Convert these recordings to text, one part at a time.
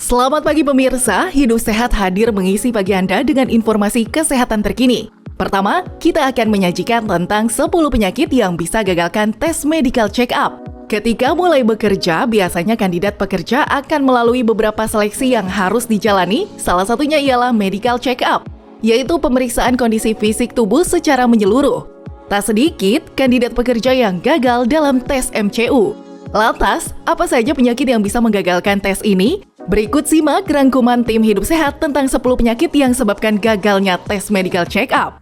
Selamat pagi pemirsa, Hidup Sehat hadir mengisi pagi Anda dengan informasi kesehatan terkini. Pertama, kita akan menyajikan tentang 10 penyakit yang bisa gagalkan tes medical check-up. Ketika mulai bekerja, biasanya kandidat pekerja akan melalui beberapa seleksi yang harus dijalani, salah satunya ialah medical check-up, yaitu pemeriksaan kondisi fisik tubuh secara menyeluruh. Tak sedikit kandidat pekerja yang gagal dalam tes MCU. Lantas, apa saja penyakit yang bisa menggagalkan tes ini? Berikut simak rangkuman tim Hidup Sehat tentang 10 penyakit yang sebabkan gagalnya tes medical check-up.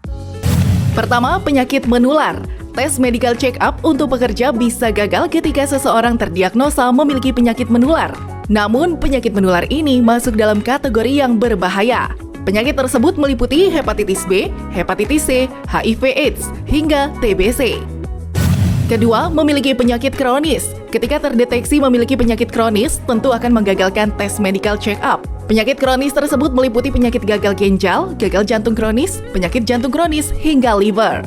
Pertama, penyakit menular. Tes medical check-up untuk pekerja bisa gagal ketika seseorang terdiagnosa memiliki penyakit menular. Namun, penyakit menular ini masuk dalam kategori yang berbahaya. Penyakit tersebut meliputi hepatitis B, hepatitis C, HIV/AIDS, hingga TBC. Kedua, memiliki penyakit kronis. Ketika terdeteksi memiliki penyakit kronis, tentu akan menggagalkan tes medical check-up. Penyakit kronis tersebut meliputi penyakit gagal ginjal, gagal jantung kronis, penyakit jantung kronis, hingga liver.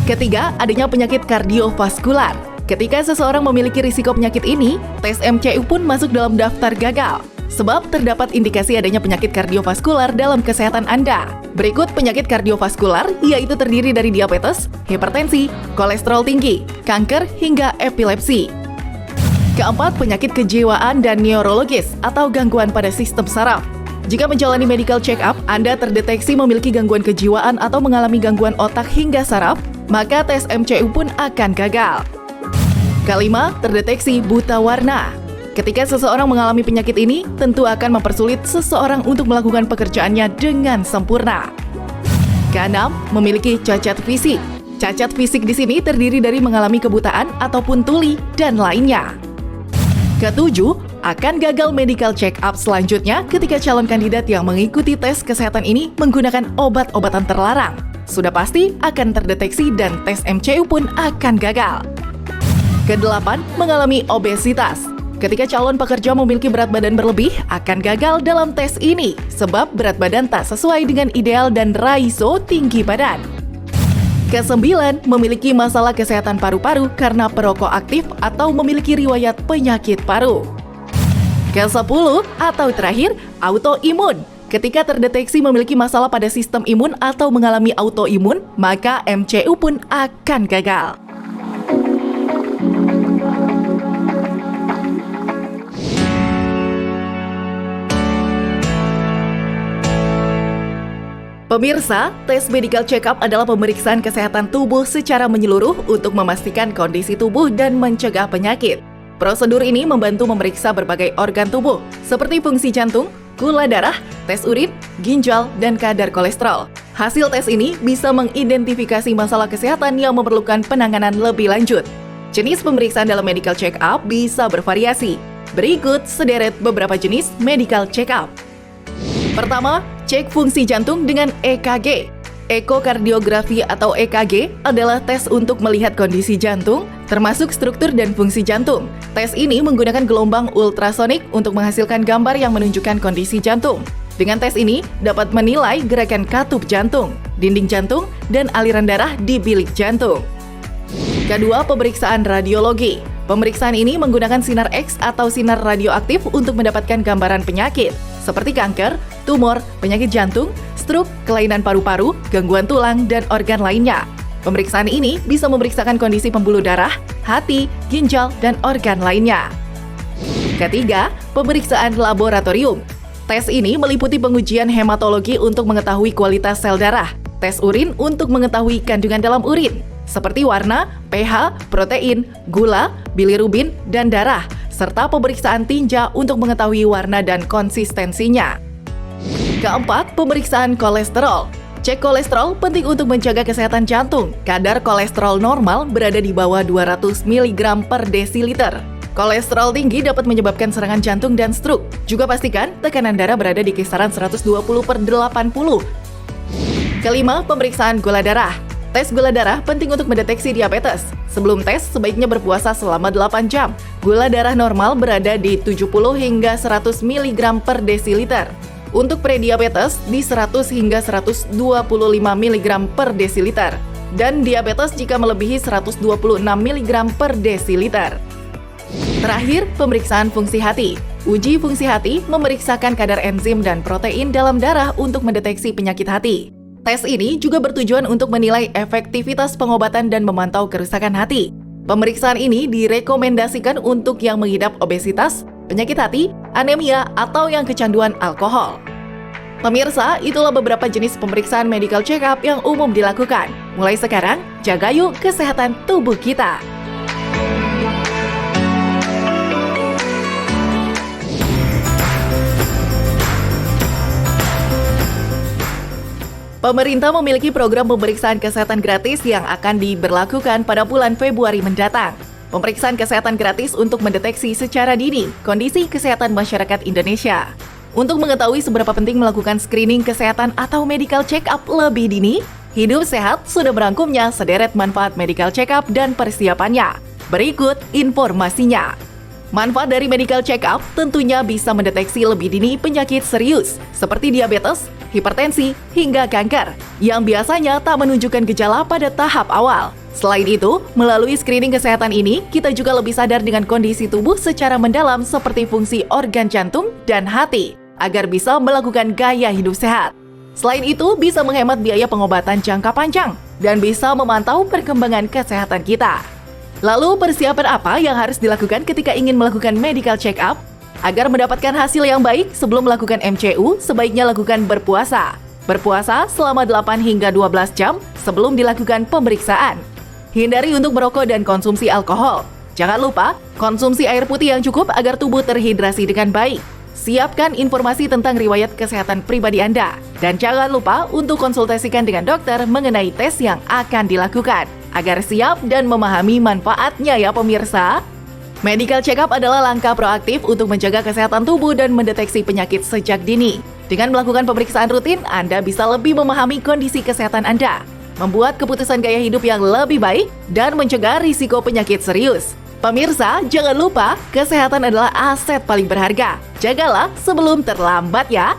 Ketiga, adanya penyakit kardiovaskular. Ketika seseorang memiliki risiko penyakit ini, tes MCU pun masuk dalam daftar gagal. Sebab terdapat indikasi adanya penyakit kardiovaskular dalam kesehatan Anda. Berikut penyakit kardiovaskular, yaitu terdiri dari diabetes, hipertensi, kolesterol tinggi, kanker, hingga epilepsi. Keempat, penyakit kejiwaan dan neurologis atau gangguan pada sistem saraf. Jika menjalani medical check-up, Anda terdeteksi memiliki gangguan kejiwaan atau mengalami gangguan otak hingga saraf, maka tes MCU pun akan gagal. Kelima, terdeteksi buta warna. Ketika seseorang mengalami penyakit ini, tentu akan mempersulit seseorang untuk melakukan pekerjaannya dengan sempurna. Keenam, memiliki cacat fisik. Cacat fisik di sini terdiri dari mengalami kebutaan ataupun tuli dan lainnya. Ketujuh, akan gagal medical check-up selanjutnya ketika calon kandidat yang mengikuti tes kesehatan ini menggunakan obat-obatan terlarang. Sudah pasti akan terdeteksi dan tes MCU pun akan gagal. Kedelapan, mengalami obesitas. Ketika calon pekerja memiliki berat badan berlebih, akan gagal dalam tes ini, sebab berat badan tak sesuai dengan ideal dan ratio tinggi badan. Kesembilan, memiliki masalah kesehatan paru-paru karena perokok aktif atau memiliki riwayat penyakit paru. Kesepuluh, atau terakhir, autoimun. Ketika terdeteksi memiliki masalah pada sistem imun atau mengalami autoimun, maka MCU pun akan gagal. Pemirsa, tes medical check-up adalah pemeriksaan kesehatan tubuh secara menyeluruh untuk memastikan kondisi tubuh dan mencegah penyakit. Prosedur ini membantu memeriksa berbagai organ tubuh, seperti fungsi jantung, gula darah, tes urin, ginjal, dan kadar kolesterol. Hasil tes ini bisa mengidentifikasi masalah kesehatan yang memerlukan penanganan lebih lanjut. Jenis pemeriksaan dalam medical check-up bisa bervariasi. Berikut sederet beberapa jenis medical check-up. Pertama, cek fungsi jantung dengan EKG. Ekokardiografi atau EKG adalah tes untuk melihat kondisi jantung, termasuk struktur dan fungsi jantung. Tes ini menggunakan gelombang ultrasonik untuk menghasilkan gambar yang menunjukkan kondisi jantung. Dengan tes ini, dapat menilai gerakan katup jantung, dinding jantung, dan aliran darah di bilik jantung. Kedua, pemeriksaan radiologi. Pemeriksaan ini menggunakan sinar X atau sinar radioaktif untuk mendapatkan gambaran penyakit, seperti kanker, tumor, penyakit jantung, stroke, kelainan paru-paru, gangguan tulang, dan organ lainnya. Pemeriksaan ini bisa memeriksakan kondisi pembuluh darah, hati, ginjal, dan organ lainnya. Ketiga, pemeriksaan laboratorium. Tes ini meliputi pengujian hematologi untuk mengetahui kualitas sel darah, tes urin untuk mengetahui kandungan dalam urin, seperti warna, pH, protein, gula, bilirubin, dan darah, serta pemeriksaan tinja untuk mengetahui warna dan konsistensinya. Keempat, pemeriksaan kolesterol. Cek kolesterol penting untuk menjaga kesehatan jantung. Kadar kolesterol normal berada di bawah 200 mg per desiliter. Kolesterol tinggi dapat menyebabkan serangan jantung dan stroke. Juga pastikan tekanan darah berada di kisaran 120/80. Kelima, pemeriksaan gula darah. Tes gula darah penting untuk mendeteksi diabetes. Sebelum tes, sebaiknya berpuasa selama 8 jam. Gula darah normal berada di 70 hingga 100 mg per desiliter. Untuk prediabetes di 100 hingga 125 mg per desiliter. Dan diabetes jika melebihi 126 mg per desiliter. Terakhir, pemeriksaan fungsi hati. Uji fungsi hati memeriksakan kadar enzim dan protein dalam darah untuk mendeteksi penyakit hati. Tes ini juga bertujuan untuk menilai efektivitas pengobatan dan memantau kerusakan hati. Pemeriksaan ini direkomendasikan untuk yang mengidap obesitas, penyakit hati, anemia, atau yang kecanduan alkohol. Pemirsa, itulah beberapa jenis pemeriksaan medical check-up yang umum dilakukan. Mulai sekarang, jaga yuk kesehatan tubuh kita. Pemerintah memiliki program pemeriksaan kesehatan gratis yang akan diberlakukan pada bulan Februari mendatang. Pemeriksaan kesehatan gratis untuk mendeteksi secara dini kondisi kesehatan masyarakat Indonesia. Untuk mengetahui seberapa penting melakukan screening kesehatan atau medical check-up lebih dini, Hidup Sehat sudah merangkumnya sederet manfaat medical check-up dan persiapannya. Berikut informasinya. Manfaat dari medical check-up tentunya bisa mendeteksi lebih dini penyakit serius seperti diabetes, hipertensi, hingga kanker yang biasanya tak menunjukkan gejala pada tahap awal. Selain itu, melalui screening kesehatan ini, kita juga lebih sadar dengan kondisi tubuh secara mendalam seperti fungsi organ jantung dan hati, agar bisa melakukan gaya hidup sehat. Selain itu, bisa menghemat biaya pengobatan jangka panjang dan bisa memantau perkembangan kesehatan kita. Lalu, persiapan apa yang harus dilakukan ketika ingin melakukan medical check-up? Agar mendapatkan hasil yang baik sebelum melakukan MCU, sebaiknya lakukan berpuasa. Berpuasa selama 8 hingga 12 jam sebelum dilakukan pemeriksaan. Hindari untuk merokok dan konsumsi alkohol. Jangan lupa, konsumsi air putih yang cukup agar tubuh terhidrasi dengan baik. Siapkan informasi tentang riwayat kesehatan pribadi Anda. Dan jangan lupa untuk konsultasikan dengan dokter mengenai tes yang akan dilakukan, agar siap dan memahami manfaatnya ya pemirsa. Medical check-up adalah langkah proaktif untuk menjaga kesehatan tubuh dan mendeteksi penyakit sejak dini. Dengan melakukan pemeriksaan rutin, Anda bisa lebih memahami kondisi kesehatan Anda, membuat keputusan gaya hidup yang lebih baik, dan mencegah risiko penyakit serius. Pemirsa, jangan lupa, kesehatan adalah aset paling berharga. Jagalah sebelum terlambat ya.